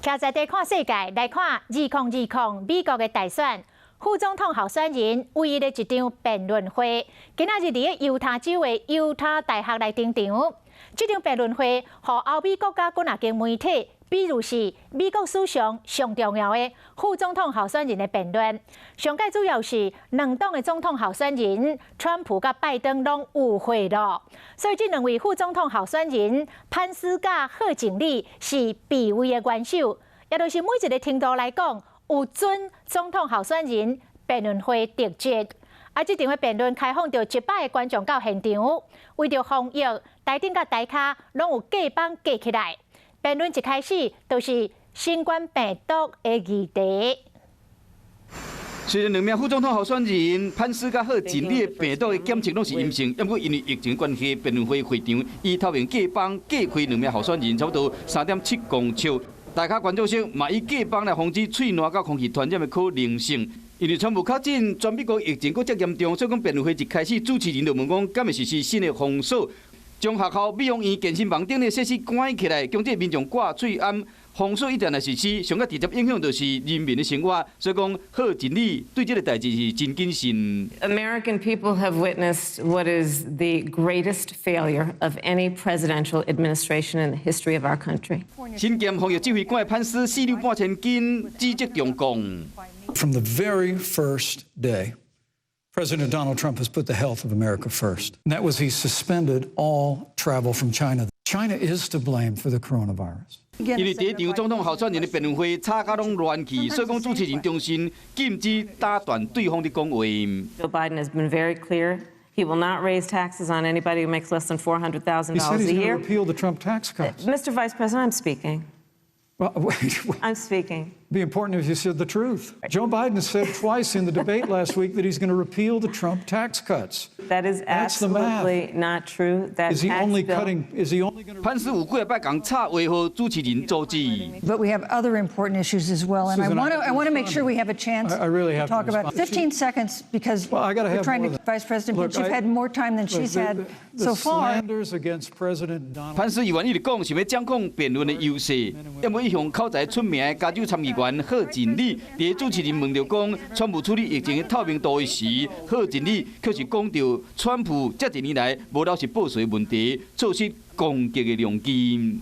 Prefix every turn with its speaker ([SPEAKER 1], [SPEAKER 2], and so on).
[SPEAKER 1] 徛在地看世界，来看2020美国的大选，副总统候选人唯一的一场辩论会，今仔日伫犹他州的犹他大学来登场。这场辩论会，和欧美国家几啊间媒体，比如是美国史上上重要的副总统候选人的辩论，上届主要是两党的总统候选人川普甲拜登拢有会咯，所以这两位副总统候选人潘斯甲贺锦丽是必位的元首，也就是每一个程度来讲，有准总统候选人辩论会特质。这场的辩论开放着100个观众到现场，为着防疫，台顶甲台骹拢有架板架起来。辩论一开始就是新冠病毒的议题。
[SPEAKER 2] 虽然两名副总统候选人潘斯甲贺锦丽的病毒的检测拢是阴性，不过因为疫情关系，辩论会会场以透明架板架开两名候选人，差不多3.7公尺。大家观众席嘛以架板来防止喙烂甲空气传染的可能性。因为川普较近，全美国疫情搁较严重，所以讲辩论会一开始主持人就问讲，敢会实施新的封锁，将学校、美容院、健身房等的设施关起来，强制民众挂喙安。封锁一旦来实施，上个直接影响就是人民的生活。所以讲，贺锦丽对这个代志是真谨慎。
[SPEAKER 3] American people have witnessed what is the greatest failure of any presidential administration in the history of our country.
[SPEAKER 2] 身兼防疫指挥官的潘斯4两半千斤，指责中共。
[SPEAKER 4] From the very first day, President Donald Trump has put the health of America first. And that was he suspended all travel from China. China is to blame for the coronavirus.
[SPEAKER 2] 因为第一场总统候选人的辩论会吵甲拢乱去，所以讲主持人中心禁止打断对方的讲话。
[SPEAKER 3] Joe Biden has been very clear. He will not raise taxes on anybody who makes less than $400,000
[SPEAKER 4] He said he's
[SPEAKER 3] a
[SPEAKER 4] going to
[SPEAKER 3] year.
[SPEAKER 4] repeal the Trump tax cuts.
[SPEAKER 3] Mr. Vice President, I'm speaking.
[SPEAKER 4] Well, wait.
[SPEAKER 3] I'm speaking.
[SPEAKER 4] It'd be important if you said the truth. Joe Biden said twice in the debate last week that he's going to repeal the Trump tax cuts.
[SPEAKER 3] That is absolutely not true. That
[SPEAKER 4] Is he
[SPEAKER 3] tax
[SPEAKER 4] only
[SPEAKER 3] bill-
[SPEAKER 4] cutting? Is he only going to?
[SPEAKER 2] 潘斯有几摆讲吵话和主持人阻止。
[SPEAKER 5] But we have other important issues as well, and
[SPEAKER 4] Susan,
[SPEAKER 5] I want to make sure we have a chance
[SPEAKER 4] I really have
[SPEAKER 5] to talk
[SPEAKER 4] to
[SPEAKER 5] about
[SPEAKER 4] respond.
[SPEAKER 5] 15 seconds because
[SPEAKER 4] Well, I gotta
[SPEAKER 5] we're
[SPEAKER 4] have
[SPEAKER 5] trying
[SPEAKER 4] more
[SPEAKER 5] to,
[SPEAKER 4] than-
[SPEAKER 5] Vice President,
[SPEAKER 4] Look,
[SPEAKER 5] you've had more time than she's had
[SPEAKER 4] the
[SPEAKER 5] so far.
[SPEAKER 4] slanders against President Donald.
[SPEAKER 2] 潘斯议员一直讲想要掌控辩论的优势，因为向口才出名的加州参议员贺锦丽，伫主持人问到讲川普处理疫情的透明度的时，贺锦丽却是讲到川普这几年来无老实报税问题，错失攻击的良机。